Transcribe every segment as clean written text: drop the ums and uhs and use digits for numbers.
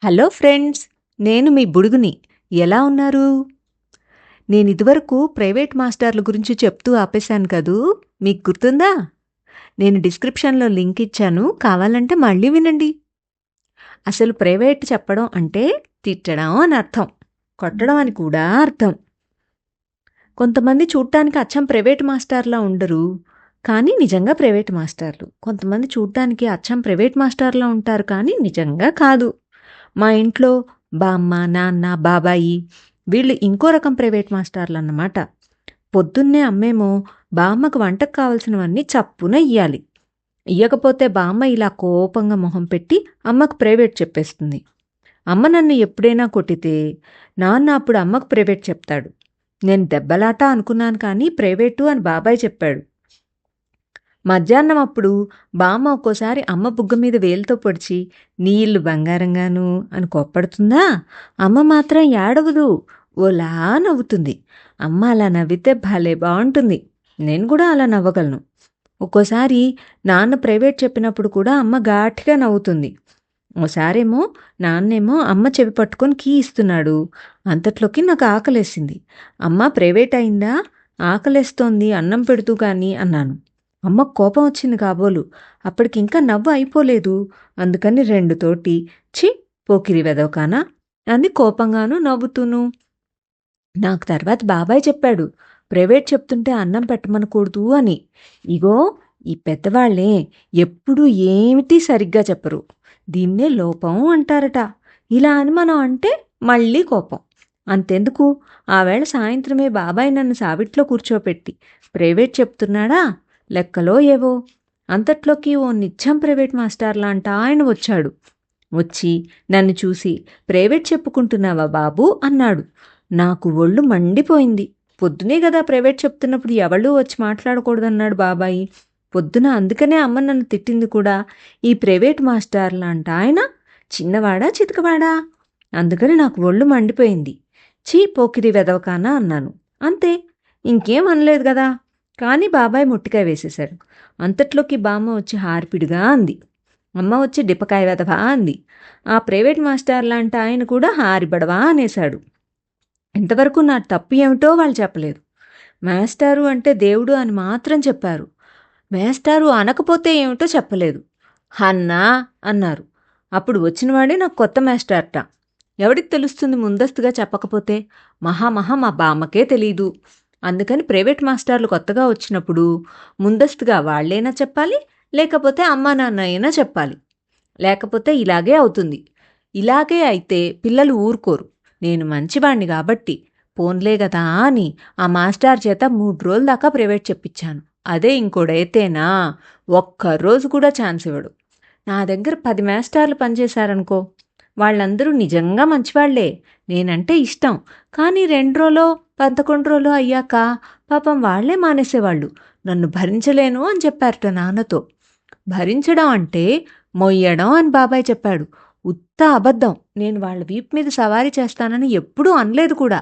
Hello friends, నేను మీ బుడుగుని. ఎలా ఉన్నారు? నేనిదివరకు ప్రైవేట్ మాస్టర్ల గురించి చెప్తూ ఆపేశాను కదూ! మీకు గుర్తుందా? నేను డిస్క్రిప్షన్‌లో లింక్ ఇచ్చాను. కావాలంటే మళ్ళీ వినండి. అసలు ప్రైవేట్ చెప్పడం అంటే తిట్టడం అని అర్థం. కొట్టడం అని కూడా అర్థం. కొంతమంది చూడ్డానికి అచ్చం ప్రైవేట్ మాస్టర్‌లా ఉండరు. కానీ నిజంగా ప్రైవేట్ మాస్టర్లు. కొంతమంది చూడ్డానికి అచ్చం ప్రైవేట్ మాస్టర్‌లా ఉంటారు కానీ నిజంగా కాదు. మా ఇంట్లో బామ్మ, నాన్న, బాబాయి వీళ్ళు ఇంకో రకం ప్రైవేట్ మాస్టర్లన్నమాట. పొద్దున్నే అమ్మేమో బామ్మకు వంటకు కావాల్సినవన్నీ చప్పున ఇయ్యాలి. ఇయ్యకపోతే బామ్మ ఇలా కోపంగా మొహం పెట్టి అమ్మకు ప్రైవేట్ చెప్పేస్తుంది. అమ్మ నన్ను ఎప్పుడైనా కొట్టితే నాన్న అప్పుడు అమ్మకు ప్రైవేట్ చెప్తాడు. నేను దెబ్బలాట అనుకున్నాను కానీ ప్రైవేటు అని బాబాయ్ చెప్పాడు. మధ్యాహ్నం అప్పుడు బామ్మ ఒక్కోసారి అమ్మ బుగ్గ మీద వేలుతో పొడిచి నీ ఇల్లు బంగారంగాను అని కోప్పడుతుందా, అమ్మ మాత్రం ఏడవదు, ఓలా నవ్వుతుంది. అమ్మ అలా నవ్వితే భలే బాగుంటుంది. నేను కూడా అలా నవ్వగలను. ఒక్కోసారి నాన్న ప్రైవేట్ చెప్పినప్పుడు కూడా అమ్మ ఘాటుగా నవ్వుతుంది. ఓసారేమో నాన్నేమో అమ్మ చెవి పట్టుకొని కీ ఇస్తున్నాడు. అంతట్లోకి నాకు ఆకలేసింది. అమ్మ ప్రైవేట్ అయిందా, ఆకలేస్తోంది అన్నం పెడుతూ కానీ అన్నాను. అమ్మకు కోపం వచ్చింది కాబోలు. అప్పటికింకా నవ్వు అయిపోలేదు. అందుకని రెండుతోటి ఛీ పోకిరి వెదవకానా అంది కోపంగాను నవ్వుతూను. నాకు తర్వాత బాబాయ్ చెప్పాడు, ప్రైవేట్ చెప్తుంటే అన్నం పెట్టమనకూడదు అని. ఇగో ఈ పెద్దవాళ్లే ఎప్పుడూ ఏమిటి సరిగ్గా చెప్పరు. దీన్నే లోపం అంటారట. ఇలా అని మనం అంటే మళ్ళీ కోపం. అంతెందుకు, ఆవేళ సాయంత్రమే బాబాయ్ నన్ను సావిట్లో కూర్చోపెట్టి ప్రైవేట్ చెప్తున్నాడా లెక్కలో ఏవో. అంతట్లోకి ఓ నిత్యం ప్రైవేట్ మాస్టర్లాంట ఆయన వచ్చాడు. వచ్చి నన్ను చూసి ప్రైవేట్ చెప్పుకుంటున్నావా బాబూ అన్నాడు. నాకు ఒళ్ళు మండిపోయింది. పొద్దునే కదా ప్రైవేట్ చెప్తున్నప్పుడు ఎవళ్ళూ వచ్చి మాట్లాడకూడదన్నాడు బాబాయి. పొద్దున అందుకనే అమ్మ నన్ను తిట్టింది కూడా. ఈ ప్రైవేట్ మాస్టర్లాంట ఆయన చిన్నవాడా చితకవాడా? అందుకని నాకు ఒళ్ళు మండిపోయింది. చీ పోకిరి వెదవకానా అన్నాను. అంతే, ఇంకేం అనలేదు కదా. కానీ బాబాయ్ ముట్టికాయ వేసేశాడు. అంతట్లోకి బామ్మ వచ్చి హార్పిడిగా అంది. అమ్మ వచ్చి డిపకాయ వెదవా అంది. ఆ ప్రైవేట్ మాస్టర్లాంటి ఆయన కూడా హారిబడవా అనేశాడు. ఇంతవరకు నా తప్పు ఏమిటో వాళ్ళు చెప్పలేదు. మాస్టారు అంటే దేవుడు అని మాత్రం చెప్పారు. మాస్టారు అనకపోతే ఏమిటో చెప్పలేదు. హన్నా అన్నారు. అప్పుడు వచ్చినవాడే నాకు కొత్త మాస్టార్ట. ఎవడికి తెలుస్తుంది ముందస్తుగా చెప్పకపోతే? మహా మా బామ్మకే తెలీదు. అందుకని ప్రైవేట్ మాస్టర్లు కొత్తగా వచ్చినప్పుడు ముందస్తుగా వాళ్ళైనా చెప్పాలి, లేకపోతే అమ్మా నాన్న అయినా చెప్పాలి. లేకపోతే ఇలాగే అవుతుంది. ఇలాగే అయితే పిల్లలు ఊరుకోరు. నేను మంచివాణ్ణి కాబట్టి పోన్లే కదా అని ఆ మాస్టర్ చేత 3 రోజుల దాకా ప్రైవేట్ చెప్పించాను. అదే ఇంకోడైతేనా ఒక్కరోజు కూడా ఛాన్స్ ఇవ్వడు. నా దగ్గర 10 మాస్టర్లు పనిచేశారనుకో, వాళ్ళందరూ నిజంగా మంచివాళ్లే. నేనంటే ఇష్టం. కానీ 2 రోజులో 11 రోజులు అయ్యాక పాపం వాళ్లే మానేసేవాళ్ళు. నన్ను భరించలేను అని చెప్పారట నాన్నతో. భరించడం అంటే మొయ్యడం అని బాబాయ్ చెప్పాడు. ఉత్త అబద్ధం. నేను వాళ్ళ వీపు మీద సవారీ చేస్తానని ఎప్పుడూ అనలేదు కూడా.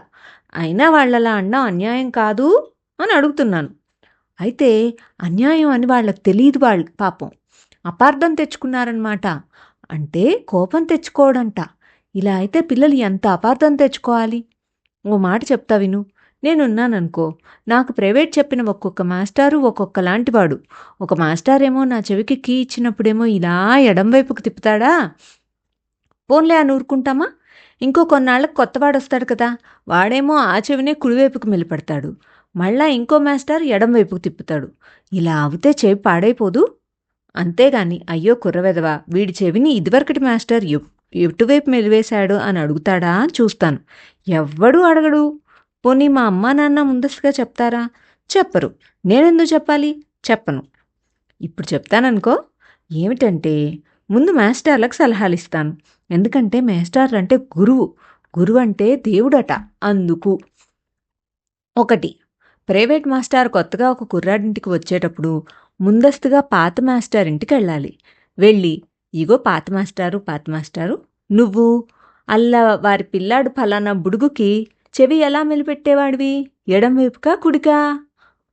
అయినా వాళ్ళలా అనడం అన్యాయం కాదు అని అడుగుతున్నాను. అయితే అన్యాయం అని వాళ్ళకి తెలియదు. వాళ్ళు పాపం అపార్థం తెచ్చుకున్నారన్నమాట. అంటే కోపం తెచ్చుకోవడంట. ఇలా అయితే పిల్లలు ఎంత అపార్థం తెచ్చుకోవాలి? ఓ మాట చెప్తా విను. నేనున్నాననుకో, నాకు ప్రైవేట్ చెప్పిన ఒక్కొక్క మాస్టారు ఒక్కొక్కలాంటివాడు. ఒక మాస్టారేమో నా చెవికి కీ ఇచ్చినప్పుడేమో ఇలా ఎడంవైపుకు తిప్పుతాడా? పోన్లే అని ఊరుకుంటామా? ఇంకో కొన్నాళ్ళకు కొత్తవాడొస్తాడు కదా, వాడేమో ఆ చెవినే కుడివైపుకు మెలిపెడతాడు. మళ్ళా ఇంకో మాస్టర్ ఎడంవైపుకు తిప్పుతాడు. ఇలా అవుతే చెవి పాడైపోదు? అంతేగాని అయ్యో కుర్రవెదవా, వీడి చెవిని ఇదివరకటి మాస్టర్ ఎటువైపు మెలివేశాడు అని అడుగుతాడా అని చూస్తాను. ఎవ్వడూ అడగడు. పోనీ మా అమ్మా నాన్న ముందస్తుగా చెప్తారా? చెప్పరు. నేనెందుకు చెప్పాలి? చెప్పను. ఇప్పుడు చెప్తాననుకో. ఏమిటంటే, ముందు మాస్టర్లకు సలహాలు ఇస్తాను. ఎందుకంటే మాస్టర్ అంటే గురువు. గురువు అంటే దేవుడట. అందుకు 1 ప్రైవేట్ మాస్టర్ కొత్తగా ఒక కుర్రాడింటికి వచ్చేటప్పుడు ముందస్తుగా పాత మాస్టర్ ఇంటికి వెళ్ళాలి. వెళ్ళి ఇగో పాత మాస్టారు, నువ్వు అల్లా వారి పిల్లాడు ఫలానా బుడుగుకి చెవి ఎలా మెలిపెట్టేవాడివి, ఎడం వైపుకా కుడికా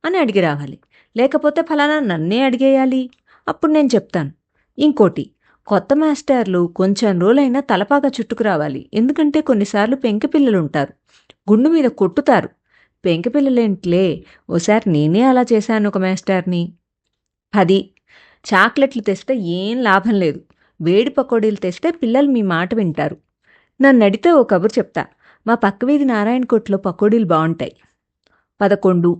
అని అడిగి రావాలి. లేకపోతే ఫలానా నన్నే అడిగేయాలి. అప్పుడు నేను చెప్తాను. ఇంకోటి, కొత్త మాస్టర్లు కొంచెం రోజులైనా తలపాగా చుట్టుకురావాలి. ఎందుకంటే కొన్నిసార్లు పెంకిపిల్లలుంటారు. గుండు మీద కొట్టుతారు. పెంకిపిల్లలేంట్లే, ఓసారి నేనే అలా చేశాను ఒక మాస్టర్ని. 10 చాక్లెట్లు తెస్తే ఏం లాభం లేదు. వేడి పకోడీలు తెస్తే పిల్లలు మీ మాట వింటారు. నన్నడిగితే ఓ కబురు చెప్తా. మా పక్క వీధి నారాయణ కొట్లో పకోడీలు బాగుంటాయి. 11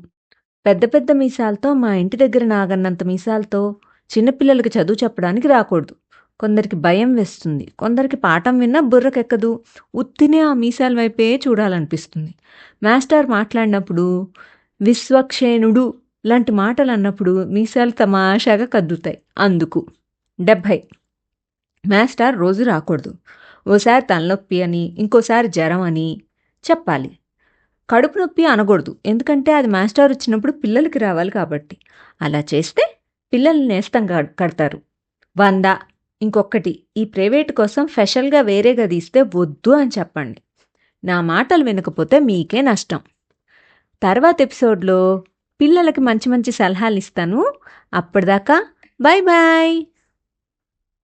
పెద్ద పెద్ద మీసాలతో, మా ఇంటి దగ్గర నాగన్నంత మీసాలతో చిన్నపిల్లలకి చదువు చెప్పడానికి రాకూడదు. కొందరికి భయం వేస్తుంది, కొందరికి పాఠం విన్నా బుర్రకెక్కదు. ఉత్తినే ఆ మీసాల వైపే చూడాలనిపిస్తుంది. మాస్టర్ మాట్లాడినప్పుడు విశ్వక్షేణుడు లాంటి మాటలు అన్నప్పుడు మీసాలు తమాషాగా కదులుతాయి. అందుకు. 70 మాస్టర్ రోజు రాకూడదు. ఓసారి తలనొప్పి అని, ఇంకోసారి జ్వరం అని చెప్పాలి. కడుపు నొప్పి అనకూడదు, ఎందుకంటే అది మాస్టర్ వచ్చినప్పుడు పిల్లలకి రావాలి కాబట్టి. అలా చేస్తే పిల్లలు నేస్తం కడతారు. 100 ఇంకొకటి, ఈ ప్రైవేట్ కోసం స్పెషల్గా వేరే గది ఇస్తే వద్దు అని చెప్పండి. నా మాటలు వినకపోతే మీకే నష్టం. తర్వాత ఎపిసోడ్లో పిల్లలకి మంచి మంచి సలహాలు ఇస్తాను. అప్పటిదాకా బాయ్ బాయ్.